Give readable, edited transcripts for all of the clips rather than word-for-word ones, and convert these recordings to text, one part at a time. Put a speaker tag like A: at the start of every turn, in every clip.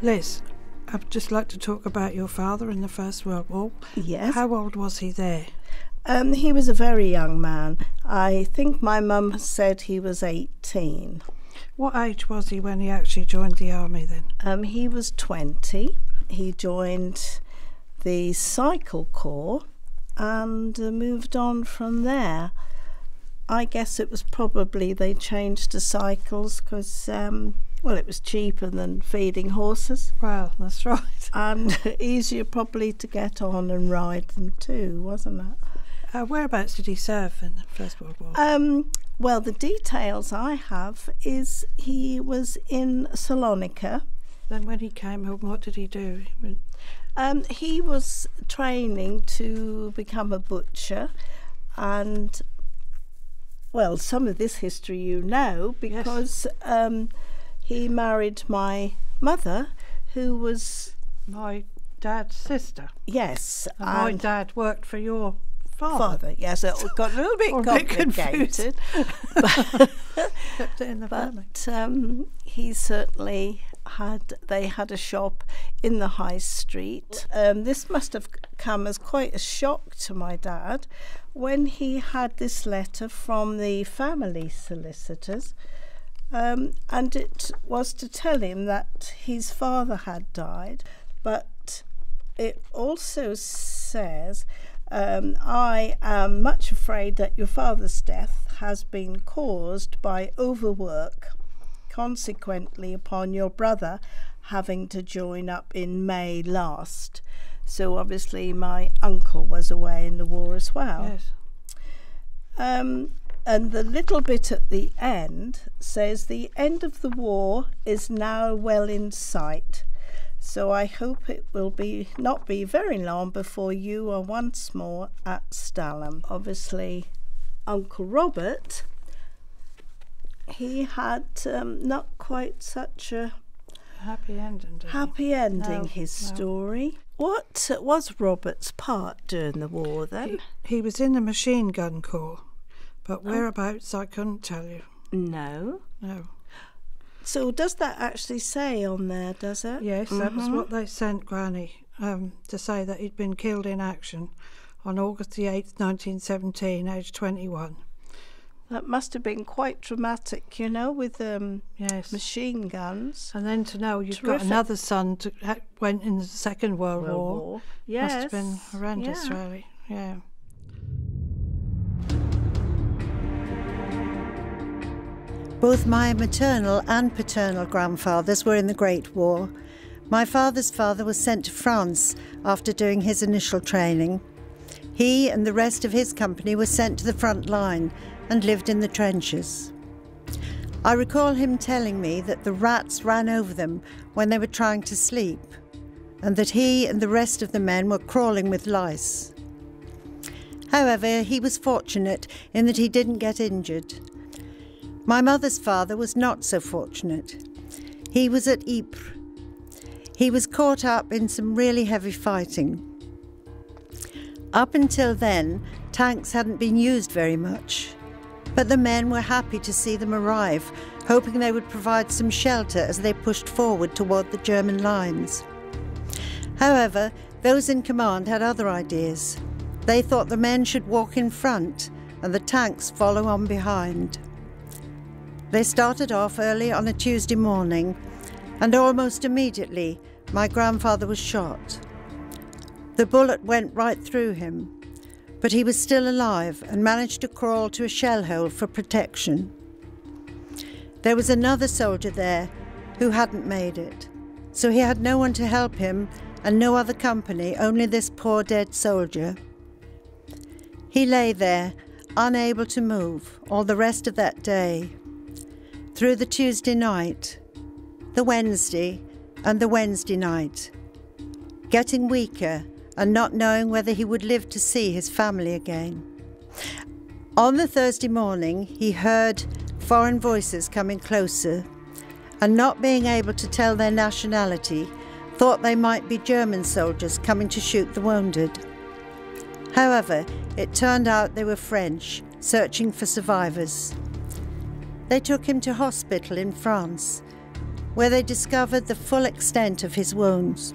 A: Liz, I'd just like to talk about your father in the First World War.
B: Yes.
A: How old was he there?
B: He was a very young man. I think my mum said he was 18.
A: What age was he when he actually joined the army then?
B: He was 20. He joined the Cycle Corps and moved on from there. I guess it was probably they changed to cycles because, it was cheaper than feeding horses.
A: Well, that's right.
B: And easier probably to get on and ride them too, wasn't it?
A: Whereabouts did he serve in the First World War?
B: Well, the details I have is he was in Salonika.
A: Then when he came home, what did he do?
B: He was training to become a butcher, and well, some of this history you know because he married my mother, who was
A: my dad's sister.
B: Yes,
A: and my dad worked for your father.
B: Yes, it got a little bit complicated.
A: Kept it in the family.
B: But he certainly they had a shop in the high street. This must have come as quite a shock to my dad when he had this letter from the family solicitors, and it was to tell him that his father had died, but it also says, I am much afraid that your father's death has been caused by overwork, consequently upon your brother having to join up in May last. So obviously my uncle was away in the war as well.
A: Yes.
B: And the little bit at the end says the end of the war is now well in sight. So I hope it will not be very long before you are once more at Stalham. Obviously, Uncle Robert, he had not quite such a
A: happy ending.
B: His story. What was Robert's part during the war then?
A: He was in the machine gun corps, but whereabouts I couldn't tell you.
B: No.
A: No.
B: So does that actually say on there, does it?
A: Yes, that was what they sent Granny, to say that he'd been killed in action on August the 8th, 1917, aged 21.
B: That must have been quite dramatic, you know, with machine guns.
A: And then to know you've got another son went in the Second World War.
B: Yes.
A: Must have been horrendous, really. Yeah.
C: Both my maternal and paternal grandfathers were in the Great War. My father's father was sent to France after doing his initial training. He and the rest of his company were sent to the front line and lived in the trenches. I recall him telling me that the rats ran over them when they were trying to sleep, and that he and the rest of the men were crawling with lice. However, he was fortunate in that he didn't get injured. My mother's father was not so fortunate. He was at Ypres. He was caught up in some really heavy fighting. Up until then, tanks hadn't been used very much, but the men were happy to see them arrive, hoping they would provide some shelter as they pushed forward toward the German lines. However, those in command had other ideas. They thought the men should walk in front and the tanks follow on behind. They started off early on a Tuesday morning, and almost immediately my grandfather was shot. The bullet went right through him, but he was still alive and managed to crawl to a shell hole for protection. There was another soldier there who hadn't made it, so he had no one to help him and no other company, only this poor dead soldier. He lay there, unable to move, all the rest of that day. Through the Tuesday night, the Wednesday, and the Wednesday night, getting weaker and not knowing whether he would live to see his family again. On the Thursday morning, he heard foreign voices coming closer, and not being able to tell their nationality, thought they might be German soldiers coming to shoot the wounded. However, it turned out they were French, searching for survivors. They took him to hospital in France, where they discovered the full extent of his wounds.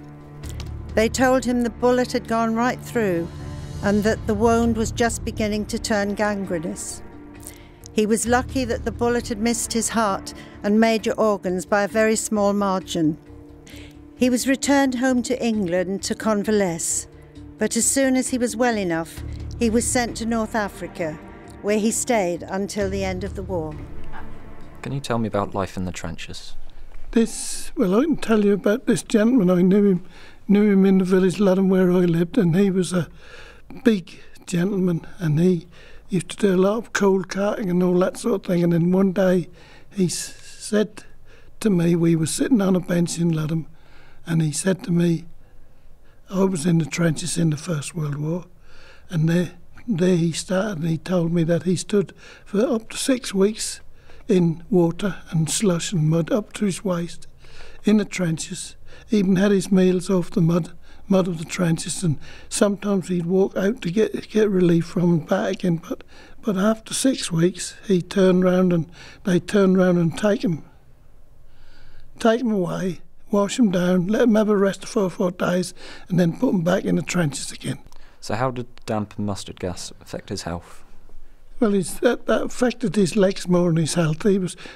C: They told him the bullet had gone right through and that the wound was just beginning to turn gangrenous. He was lucky that the bullet had missed his heart and major organs by a very small margin. He was returned home to England to convalesce, but as soon as he was well enough, he was sent to North Africa, where he stayed until the end of the war.
D: Can you tell me about life in the trenches?
E: I can tell you about this gentleman. I knew him in the village Ludham where I lived, and he was a big gentleman, and he used to do a lot of coal carting and all that sort of thing. And then one day he said to me, we were sitting on a bench in Ludham, and he said to me, I was in the trenches in the First World War, and there he started, and he told me that he stood for up to 6 weeks in water and slush and mud up to his waist in the trenches, even had his meals off the mud of the trenches, and sometimes he'd walk out to get relief from and back again. But after 6 weeks, he turned round and they turned round and take him away, wash him down, let him have a rest for 4 days, and then put him back in the trenches again.
D: So how did damp and mustard gas affect his health?
E: Well, that affected his legs more than his health.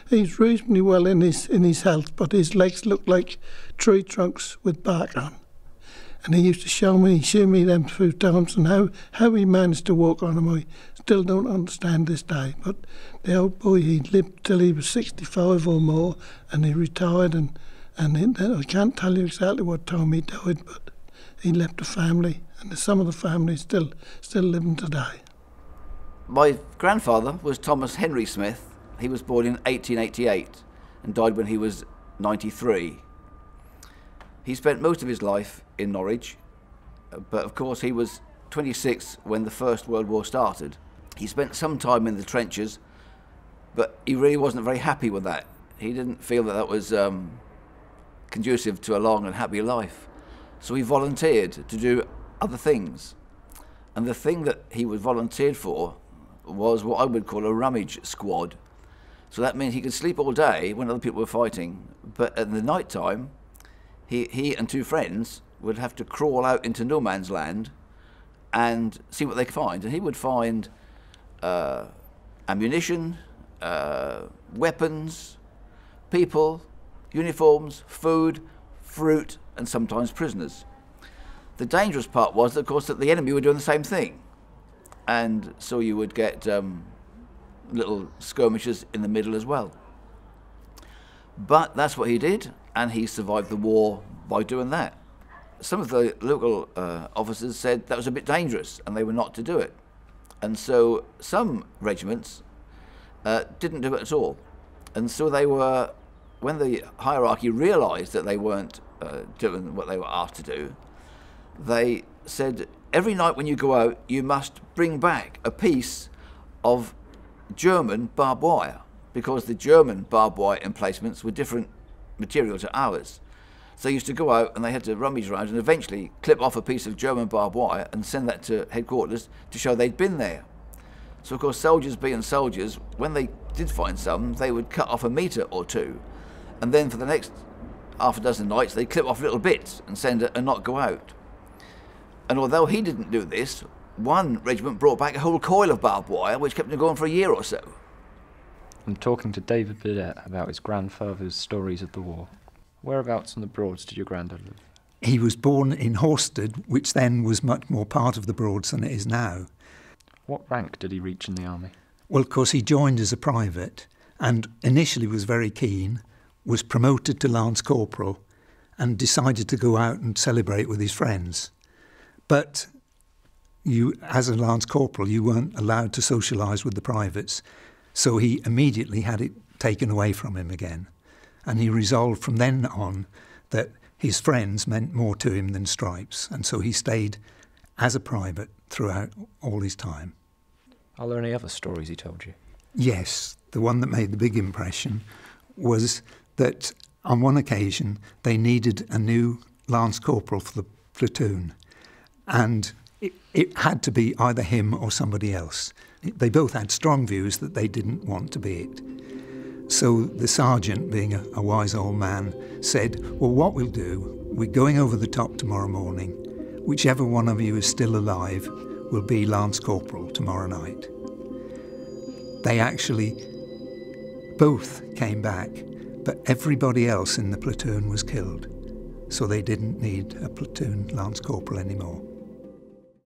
E: He's reasonably well in his health, but his legs looked like tree trunks with bark on. And he used to show me them 2 times, and how he managed to walk on them, I still don't understand this day. But the old boy, he lived till he was 65 or more, and he retired, and I can't tell you exactly what time he died, but he left a family, and some of the family still living today.
F: My grandfather was Thomas Henry Smith. He was born in 1888 and died when he was 93. He spent most of his life in Norwich, but of course he was 26 when the First World War started. He spent some time in the trenches, but he really wasn't very happy with that. He didn't feel that was conducive to a long and happy life. So he volunteered to do other things. And the thing that he was volunteered for was what I would call a rummage squad. So that means he could sleep all day when other people were fighting, but at the night time, he and 2 friends would have to crawl out into no man's land and see what they could find. And he would find ammunition, weapons, people, uniforms, food, fruit, and sometimes prisoners. The dangerous part was, of course, that the enemy were doing the same thing. And so you would get little skirmishes in the middle as well. But that's what he did, and he survived the war by doing that. Some of the local officers said that was a bit dangerous and they were not to do it. And so some regiments didn't do it at all. And so they were, when the hierarchy realised that they weren't doing what they were asked to do, they said, every night when you go out, you must bring back a piece of German barbed wire, because the German barbed wire emplacements were different material to ours. So they used to go out and they had to rummage around and eventually clip off a piece of German barbed wire and send that to headquarters to show they'd been there. So of course, soldiers being soldiers, when they did find some, they would cut off a metre or 2, and then for the next half a dozen nights they'd clip off little bits and send it and not go out. And although he didn't do this, one regiment brought back a whole coil of barbed wire, which kept him going for a year or so.
D: I'm talking to David Burdett about his grandfather's stories of the war. Whereabouts on the Broads did your granddad live?
G: He was born in Horsted, which then was much more part of the Broads than it is now.
D: What rank did he reach in the army?
G: Well, of course, he joined as a private and initially was very keen, was promoted to Lance Corporal and decided to go out and celebrate with his friends. But you, as a Lance Corporal, you weren't allowed to socialise with the privates, so he immediately had it taken away from him again. And he resolved from then on that his friends meant more to him than stripes, and so he stayed as a private throughout all his time.
D: Are there any other stories he told you?
G: Yes, the one that made the big impression was that on one occasion they needed a new Lance Corporal for the platoon, and it had to be either him or somebody else. They both had strong views that they didn't want to be it. So the sergeant, being a wise old man, said, well, what we'll do, we're going over the top tomorrow morning. Whichever one of you is still alive will be Lance Corporal tomorrow night. They actually both came back, but everybody else in the platoon was killed. So they didn't need a platoon Lance Corporal anymore.